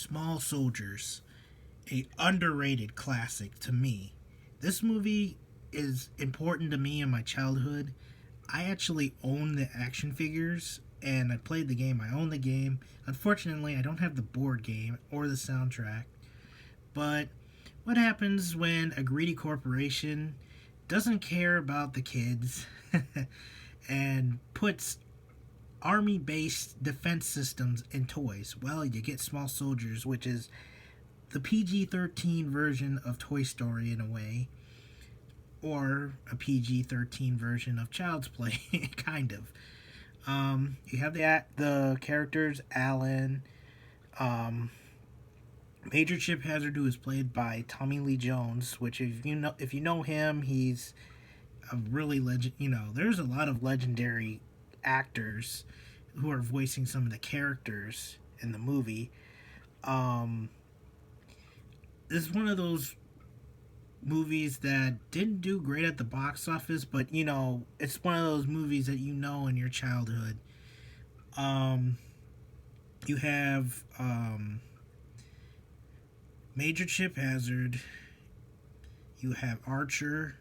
Small Soldiers, a underrated classic to me. This movie is important to me in my childhood. I actually own the action figures and I played the game. I own the game. Unfortunately, I don't have the board game or the soundtrack. But what happens when a greedy corporation doesn't care about the kids and puts army based defense systems in toys? Well, you get Small Soldiers, which is the PG 13 version of Toy Story in a way, or a PG 13 version of Child's Play, kind of. You have the characters Alan, um, Major Chip Hazard, who is played by Tommy Lee Jones. Which, if you know him, he's a really legend. There's a lot of legendary actors who are voicing some of the characters in the movie. Um, this is one of those movies that didn't do great at the box office, but it's one of those movies that in your childhood. Um, you have Major Chip Hazard, you have Archer,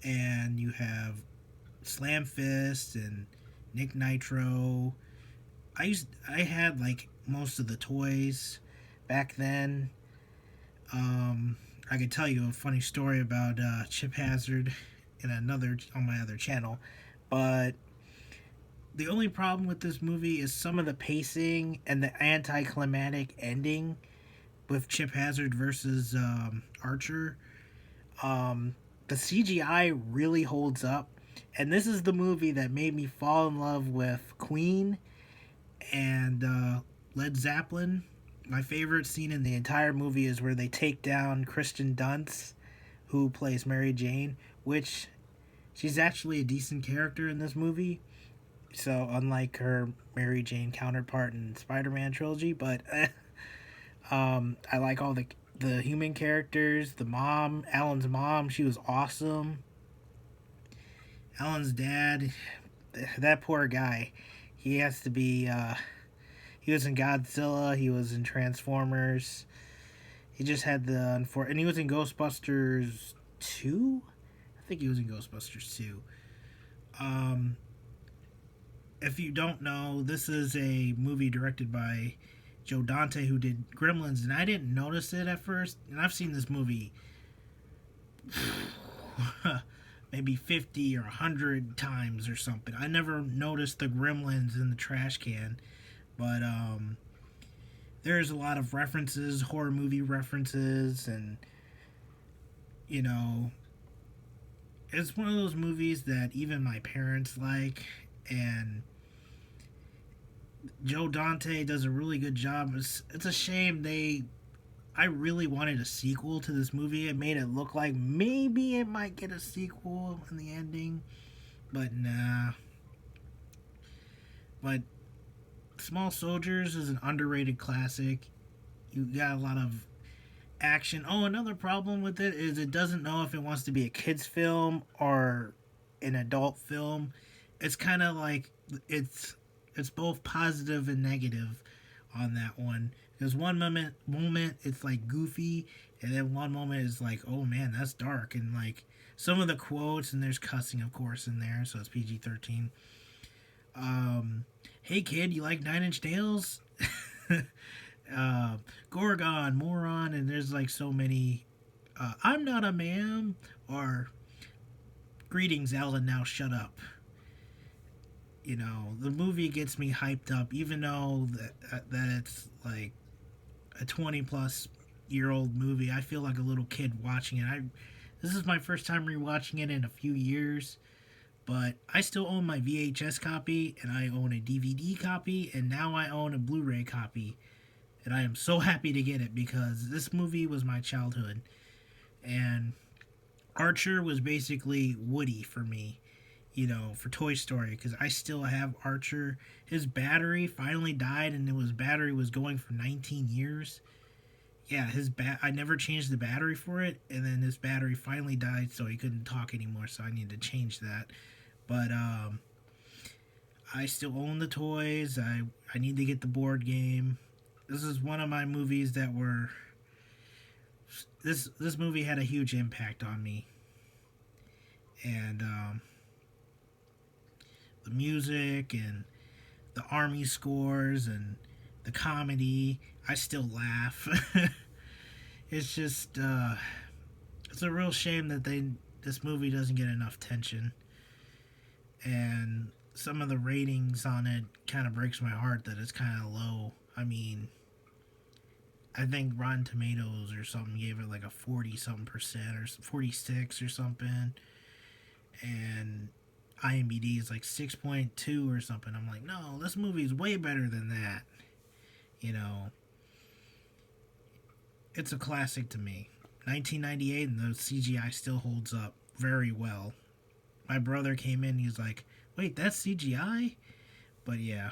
and you have Slam Fist and Nick Nitro. I had like most of the toys back then. I could tell you a funny story about Chip Hazard in another on my other channel, but the only problem with this movie is some of the pacing and the anticlimactic ending with Chip Hazard versus Archer. The CGI really holds up, and this is the movie that made me fall in love with Queen and Led Zeppelin. My favorite scene in the entire movie is where they take down Kristen Dunst, who plays Mary Jane, which she's actually a decent character in this movie. So unlike her Mary Jane counterpart in Spider-Man trilogy, but I like all the human characters. The mom, Alan's mom, she was awesome. Alan's dad, that poor guy, he has to be. He was in Godzilla. He was in Transformers. He just had and he was in Ghostbusters 2. I think he was in Ghostbusters 2. Um, if you don't know, this is a movie directed by Joe Dante, who did Gremlins, and I didn't notice it at first. And I've seen this movie maybe 50 or 100 times or something. I never noticed the Gremlins in the trash can, but there's a lot of references, horror movie references, and you know, it's one of those movies that even my parents like, and Joe Dante does a really good job. It's a shame I really wanted a sequel to this movie. It made it look like maybe it might get a sequel in the ending, but nah. But Small Soldiers is an underrated classic. You got a lot of action. Oh, another problem with it is it doesn't know if it wants to be a kids film or an adult film. It's kind of like it's both positive and negative on that one. There's one moment it's like goofy, and then one moment is like, oh man, that's dark, and like some of the quotes, and there's cussing of course in there, so it's PG-13. Hey kid, you like Nine Inch Nails? Gorgon, moron, and there's like so many. I'm not a ma'am, or greetings, Alan. Now shut up. The movie gets me hyped up, even though that it's like a 20-plus-year-old movie. I feel like a little kid watching it. This is my first time rewatching it in a few years, but I still own my VHS copy, and I own a DVD copy, and now I own a Blu-ray copy, and I am so happy to get it because this movie was my childhood, and Archer was basically Woody for me. For Toy Story, because I still have Archer. His battery finally died, and his battery was going for 19 years. Yeah, I never changed the battery for it, and then his battery finally died, so he couldn't talk anymore, so I needed to change that. But I still own the toys. I need to get the board game. This is one of my movies that were this movie had a huge impact on me, and the music and the army scores and the comedy. I still laugh. It's just it's a real shame that this movie doesn't get enough attention, and some of the ratings on it kind of breaks my heart that it's kind of low. I mean, I think Rotten Tomatoes or something gave it like a 40 something percent or 46 or something, and IMDb is like 6.2 or something. I'm like, no, this movie is way better than that. You know, it's a classic to me. 1998, and the CGI still holds up very well. My brother came in, he's like, wait, that's CGI? But yeah,